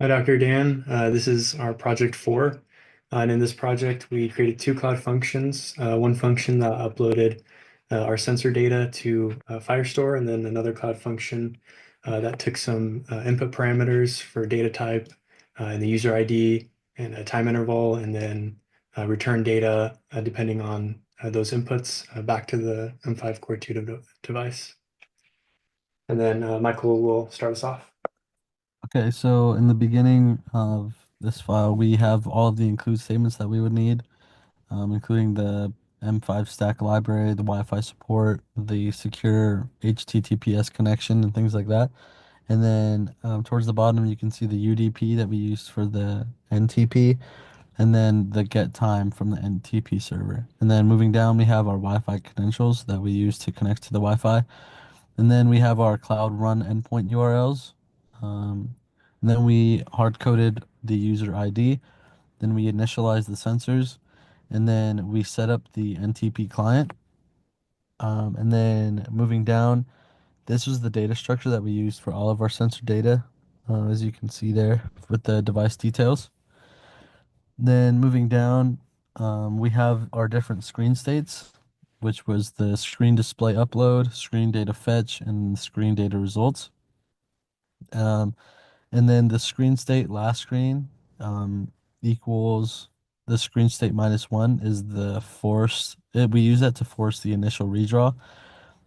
Hi, Dr. Dan. This is our project four. And in this project, we created two cloud functions. One function that uploaded our sensor data to Firestore, and then another cloud function that took some input parameters for data type and the user ID and a time interval, and then return data depending on those inputs back to the M5 Core 2 device. And then Michael will start us off. Okay, so in the beginning of this file, we have all of the include statements that we would need, including the M5 stack library, the Wi-Fi support, the secure HTTPS connection, and things like that. And then towards the bottom, you can see the UDP that we used for the NTP, and then the get time from the NTP server. And then moving down, we have our Wi-Fi credentials that we use to connect to the Wi-Fi. And then we have our Cloud Run endpoint URLs. And then we hard coded the user ID. Then we initialize the sensors. And then we set up the NTP client. And then moving down, this was the data structure that we used for all of our sensor data, as you can see there with the device details. Then moving down, we have our different screen states, which was the screen display upload, screen data fetch, and screen data results. Um, and then the screen state last screen equals the screen state minus one is the force. We use that to force the initial redraw.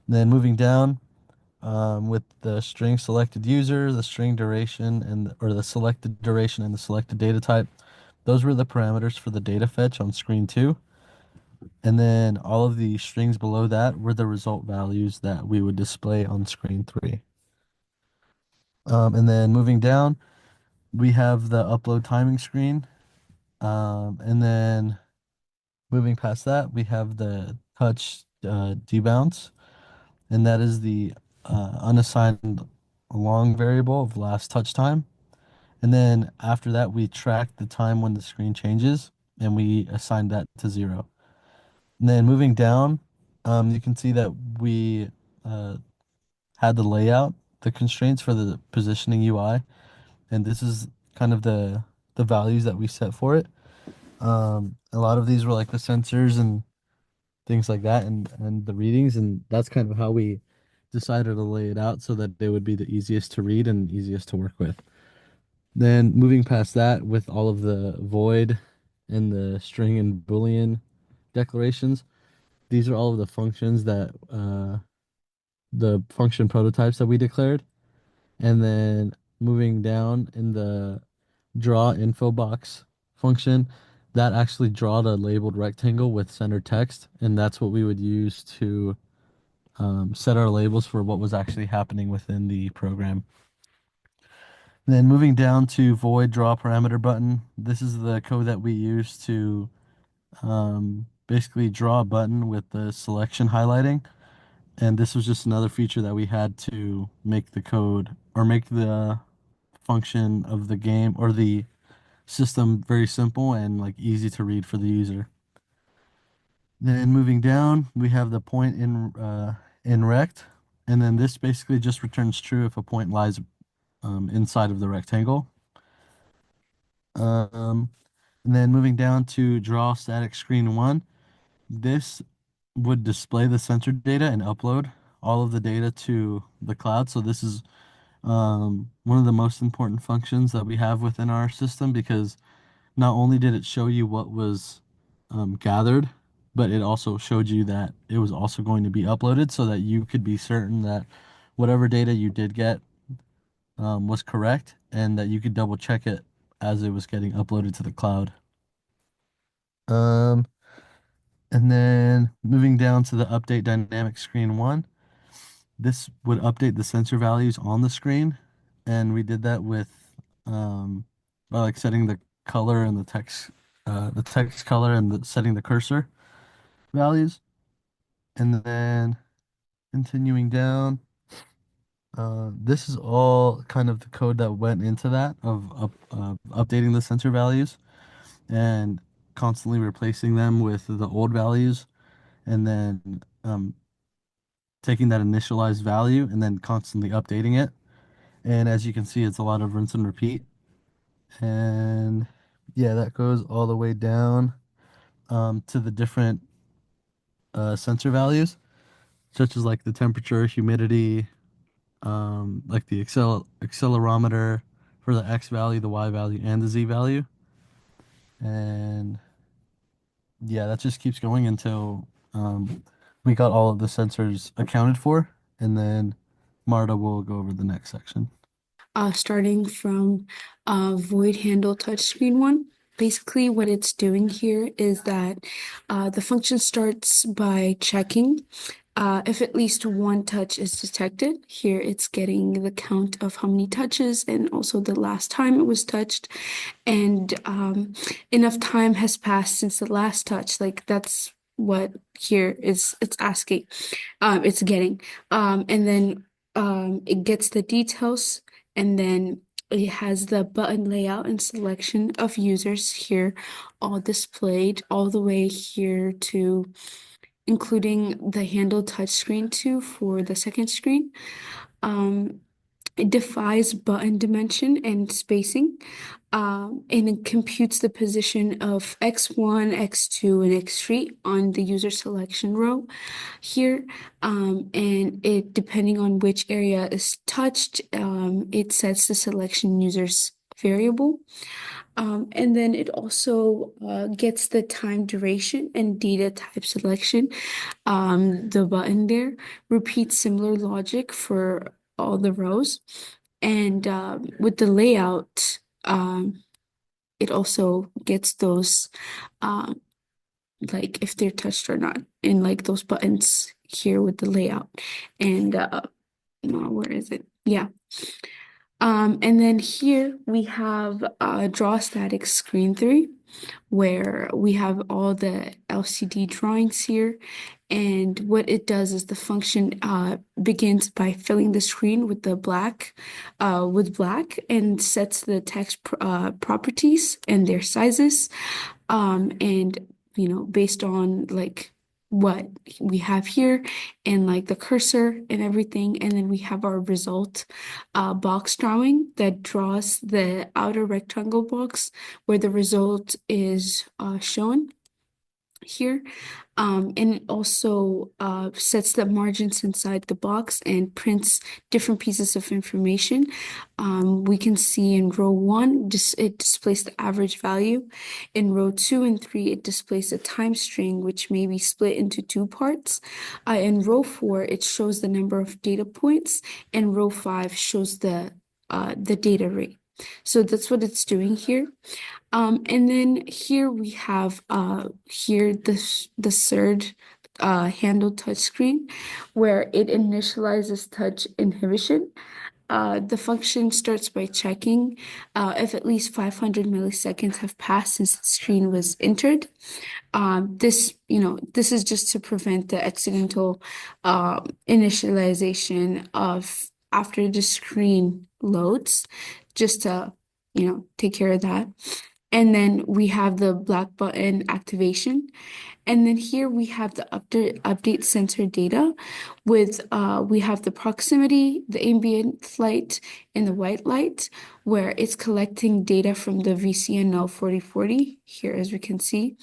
Then moving down with the string selected user, the string duration, or the selected duration and the selected data type. Those were the parameters for the data fetch on screen two. And then all of the strings below that were the result values that we would display on screen three. And then moving down, we have the upload timing screen. And then moving past that, we have the touch debounce, and that is the unassigned long variable of last touch time. And then after that, we track the time when the screen changes, and we assign that to zero. And then moving down, you can see that we uh, had the layout, the constraints for the positioning UI, and this is kind of the values that we set for it. A lot of these were like the sensors and things like that, and the readings, and that's kind of how we decided to lay it out so that they would be the easiest to read and easiest to work with. Then moving past that, with all of the void and the string and boolean declarations, these are all of the functions that the function prototypes that we declared. And then moving down in the draw info box function, that actually drawed a labeled rectangle with center text, and that's what we would use to set our labels for what was actually happening within the program. And then moving down to void draw parameter button, this is the code that we use to basically draw a button with the selection highlighting. And this was just another feature that we had to make the code or make the function of the game or the system very simple and like easy to read for the user. Then moving down, we have the point in rect, and then this basically just returns true if a point lies inside of the rectangle. Um, and then moving down to draw static screen one, this would display the sensor data and upload all of the data to the cloud. So this is one of the most important functions that we have within our system because not only did it show you what was gathered, but it also showed you that it was also going to be uploaded so that you could be certain that whatever data you did get was correct and that you could double check it as it was getting uploaded to the cloud. Um, and then moving down to the update dynamic screen one, this would update the sensor values on the screen, and we did that with by like setting the color and the text color and setting the cursor values, and then continuing down. This is all kind of the code that went into that of updating the sensor values and constantly replacing them with the old values, and then taking that initialized value and then constantly updating it. And as you can see, it's a lot of rinse and repeat. And yeah, that goes all the way down to the different sensor values, such as like the temperature, humidity, like the accelerometer for the X value, the Y value, and the Z value. And yeah, that just keeps going until we got all of the sensors accounted for. And then Marta will go over the next section. Starting from void handle touchscreen one. Basically, what it's doing here is that the function starts by checking if at least one touch is detected. Here, it's getting the count of how many touches and also the last time it was touched. And enough time has passed since the last touch. Like that's what here is it's asking, it's getting. And then it gets the details and then it has the button layout and selection of users here all displayed all the way here to including the handle touchscreen too for the second screen. Um, it defines button dimension and spacing, and it computes the position of X1, X2, and X3 on the user selection row here. And it, depending on which area is touched, it sets the selection user's variable. And then it also gets the time duration and data type selection. The button there repeats similar logic for all the rows. And with the layout, it also gets those um, like if they're touched or not, and like those buttons here with the layout. And no, where is it? Yeah. And then here we have draw static screen 3, where we have all the LCD drawings here. And what it does is the function begins by filling the screen with the black and sets the text properties and their sizes. And based on like what we have here and like the cursor and everything, and then we have our result box drawing that draws the outer rectangle box where the result is shown here. And it also sets the margins inside the box and prints different pieces of information. We can see in row 1, it displays the average value. In row 2 and 3, it displays a time string, which may be split into 2 parts. In row 4, it shows the number of data points, and row 5 shows the data rate. So that's what it's doing here. And then here we have here the third handle touchscreen where it initializes touch inhibition. The function starts by checking if at least 500 milliseconds have passed since the screen was entered. This is just to prevent the accidental initialization of after the screen loads, just to, take care of that. And then we have the black button activation. And then here we have the update sensor data with we have the proximity, the ambient light, and the white light, where it's collecting data from the VCNL 4040 here, as we can see.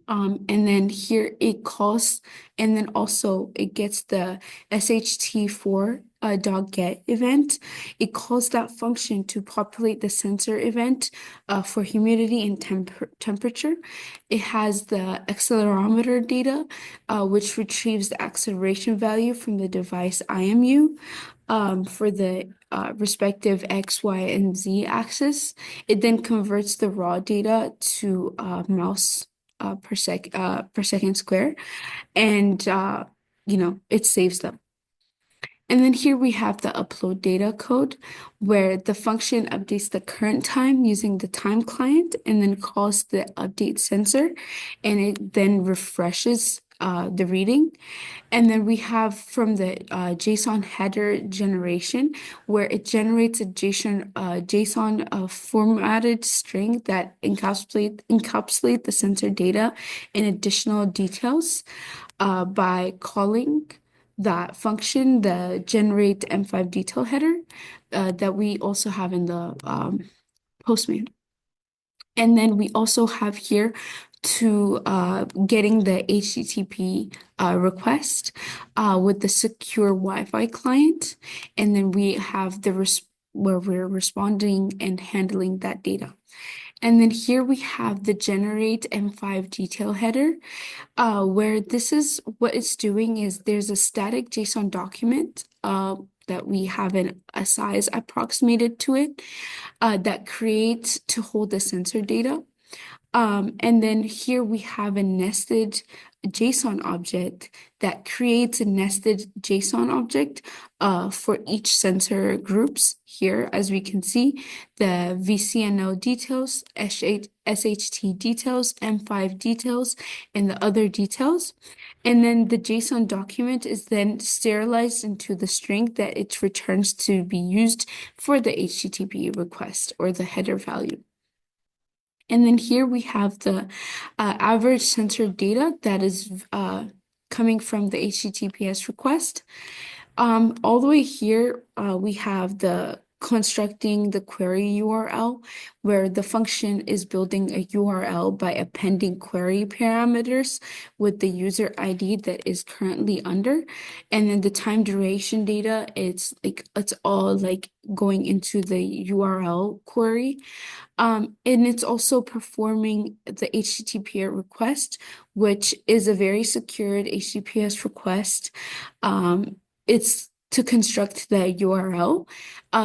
And then here it calls, and then also it gets the SHT4 dot get event. It calls that function to populate the sensor event for humidity and temperature. It has the accelerometer data, which retrieves the acceleration value from the device IMU for the respective X, Y, and Z axis. It then converts the raw data to mouse per second square, and it saves them. And then here we have the upload data code where the function updates the current time using the time client and then calls the update sensor, and it then refreshes the reading. And then we have from the JSON header generation, where it generates a JSON formatted string that encapsulate the sensor data and additional details by calling that function, the generate M5 detail header that we also have in the Postman. And then we also have here to getting the HTTP request with the secure Wi-Fi client. And then we have where we're responding and handling that data. And then here we have the generate M5 detail header, where this is what it's doing is there's a static JSON document that we have a size approximated to it that creates to hold the sensor data. And then here we have a nested JSON object that creates a nested JSON object for each sensor groups. Here, as we can see, the VCNO details, SHT details, M5 details, and the other details. And then the JSON document is then sterilized into the string that it returns to be used for the HTTP request or the header value. And then here we have the average sensor data that is coming from the HTTPS request. All the way here, we have the constructing the query URL, where the function is building a URL by appending query parameters with the user ID that is currently under. And then the time duration data, it's all like going into the URL query. And it's also performing the HTTP request, which is a very secured HTTPS request. It's to construct the URL.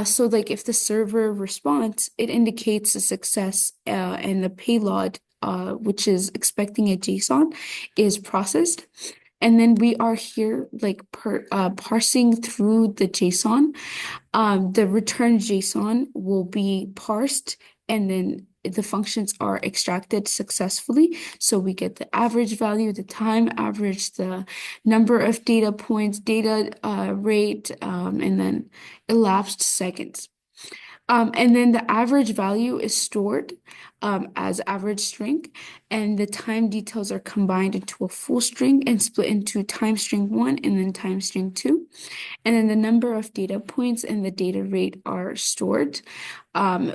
So like if the server responds, it indicates a success and the payload, which is expecting a JSON, is processed. And then we are here like parsing through the JSON. The return JSON will be parsed and then the functions are extracted successfully. So we get the average value, the time average, the number of data points, data rate, and then elapsed seconds. And then the average value is stored as average string, and the time details are combined into a full string and split into time string 1 and then time string 2. And then the number of data points and the data rate are stored.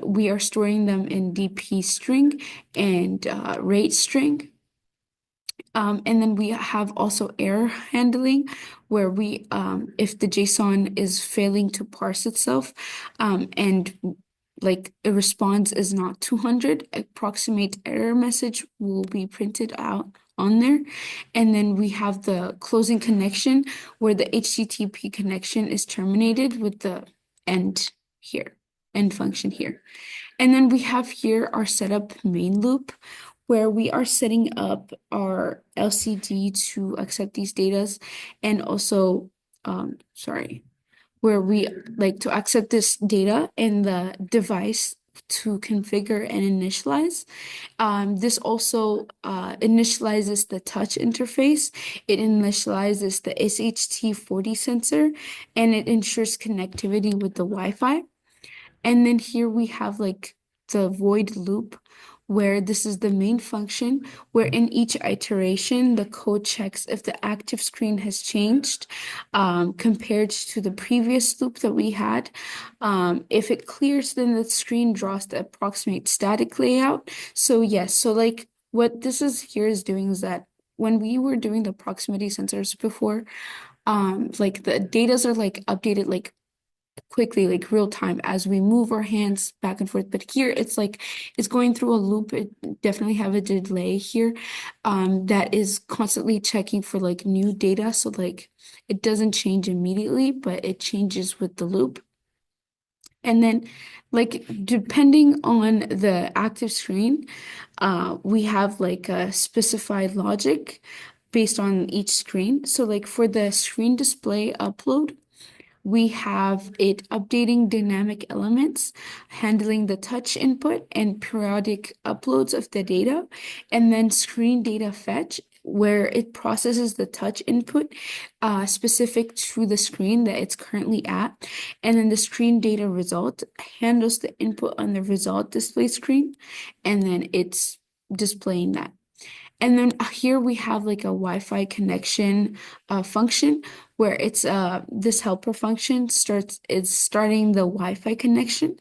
We are storing them in DP string and rate string. And then we have also error handling, where we, if the JSON is failing to parse itself, and like a response is not 200, approximate error message will be printed out on there. And then we have the closing connection, where the HTTP connection is terminated with the end here, end function here. And then we have here our setup main loop, where we are setting up our LCD to accept these datas, and also, where we like to accept this data in the device to configure and initialize. This also initializes the touch interface. It initializes the SHT40 sensor, and it ensures connectivity with the Wi-Fi. And then here we have like the void loop, where this is the main function, where in each iteration, the code checks if the active screen has changed compared to the previous loop that we had. If it clears, then the screen draws the approximate static layout. So yes, so like what this is here is doing is that when we were doing the proximity sensors before, like the datas are like updated like quickly, like real time, as we move our hands back and forth. But here it's like it's going through a loop. It definitely have a delay here that is constantly checking for like new data. So like it doesn't change immediately, but it changes with the loop. And then like depending on the active screen, we have like a specified logic based on each screen. So like for the screen display upload, we have it updating dynamic elements, handling the touch input and periodic uploads of the data, and then screen data fetch, where it processes the touch input specific to the screen that it's currently at. And then the screen data result handles the input on the result display screen, and then it's displaying that. And then here we have like a Wi-Fi connection function, where it's this helper function is starting the Wi-Fi connection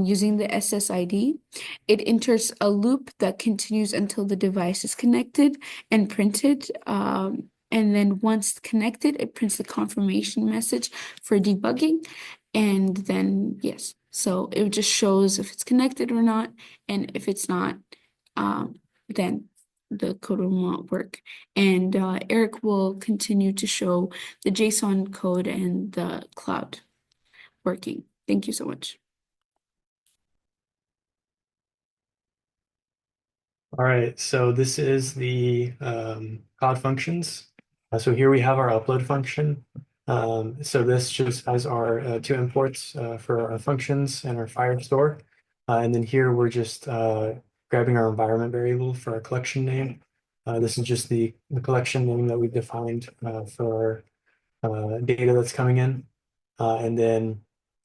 using the SSID. It enters a loop that continues until the device is connected and printed. And then once connected, it prints the confirmation message for debugging. And then, yes, so it just shows if it's connected or not. And if it's not, then the code will not work. And Eric will continue to show the JSON code and the cloud working. Thank you so much. All right, so this is the cloud functions. So here we have our upload function. So this just has our two imports for our functions and our Firestore. And then here we're just grabbing our environment variable for our collection name. This is just the collection name that we've defined for data that's coming in. And then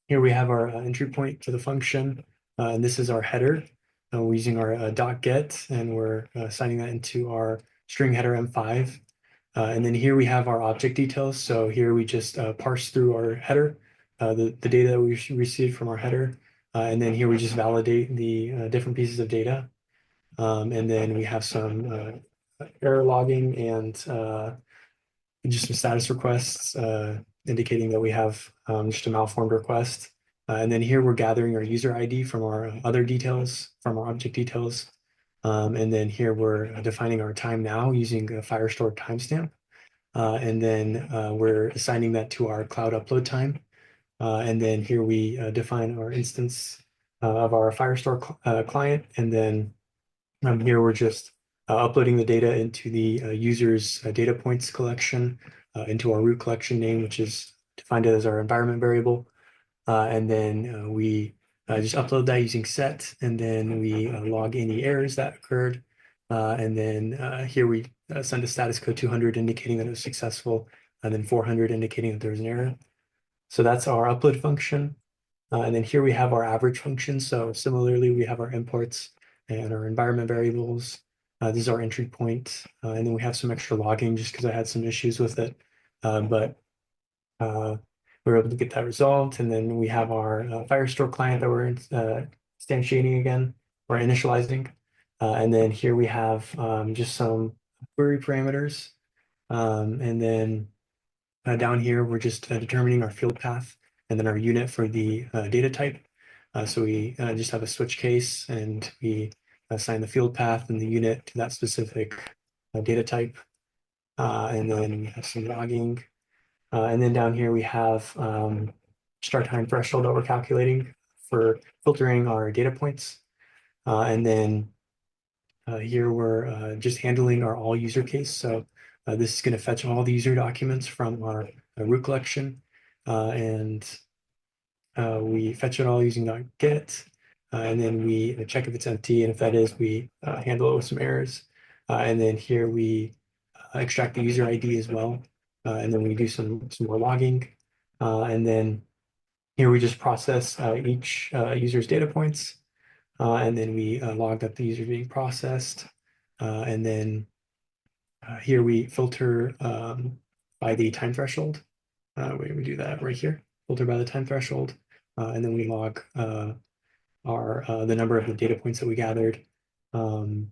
here we have our entry point to the function. And this is our header. We're using our .get, and we're assigning that into our string header M5. And then here we have our object details. So here we just parse through our header, the data that we received from our header. And then here we just validate the different pieces of data. And then we have some error logging and just some status requests indicating that we have just a malformed request. And then here we're gathering our user ID from our other details, from our object details. And then here we're defining our time now using a Firestore timestamp. And then we're assigning that to our cloud upload time. And then here we define our instance of our Firestore client. And then here we're just uploading the data into the user's data points collection into our root collection name, which is defined as our environment variable. And then we just upload that using set, and then we log any errors that occurred. And then here we send a status code 200 indicating that it was successful, and then 400 indicating that there was an error. So that's our upload function. And then here we have our average function. So similarly, we have our imports and our environment variables. This is our entry point. And then we have some extra logging just because I had some issues with it. But we were able to get that resolved. And then we have our Firestore client that we're instantiating again, or initializing. And then here we have just some query parameters. And then down here, we're just determining our field path and then our unit for the data type. So we just have a switch case, and we assign the field path and the unit to that specific data type. And then we have some logging. And then down here, we have start time threshold that we're calculating for filtering our data points. And then here we're just handling our all user case. So this is going to fetch all the user documents from our root collection, and we fetch it all using .get, and then we check if it's empty, and if that is, we handle it with some errors. And then here we extract the user ID as well, and then we do some more logging, and then here we just process each user's data points, and then we log that the user being processed, and then here we filter by the time threshold. We do that right here, filter by the time threshold, and then we log the number of the data points that we gathered. And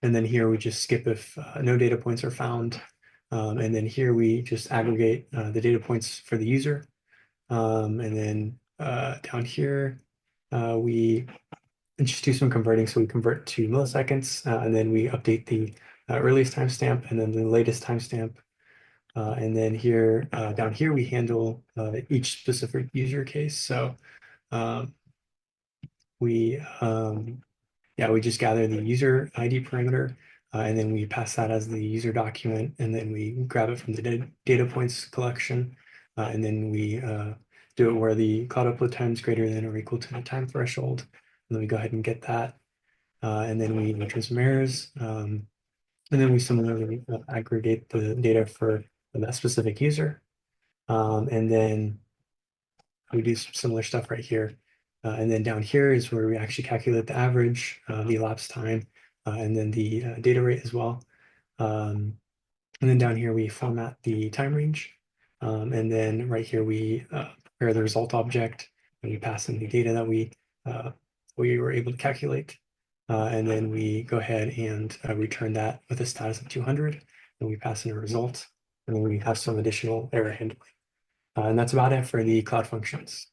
then here we just skip if no data points are found. And then here we just aggregate the data points for the user. And then down here, we just do some converting. So we convert to milliseconds, and then we update the earliest timestamp and then the latest timestamp. And then here, down here, we handle each specific user case. So we just gather the user ID parameter, and then we pass that as the user document, and then we grab it from the data points collection, and then we do it where the cloud upload time is greater than or equal to the time threshold. And then we go ahead and get that, and then we return some errors, and then we similarly aggregate the data for that specific user, and then we do some similar stuff right here. And then down here is where we actually calculate the average, the elapsed time, and then the data rate as well. And then down here, we format the time range. And then right here, we prepare the result object, and we pass in the data that we were able to calculate. And then we go ahead and return that with a status of 200. And we pass in a result. And then we have some additional error handling. And that's about it for the cloud functions.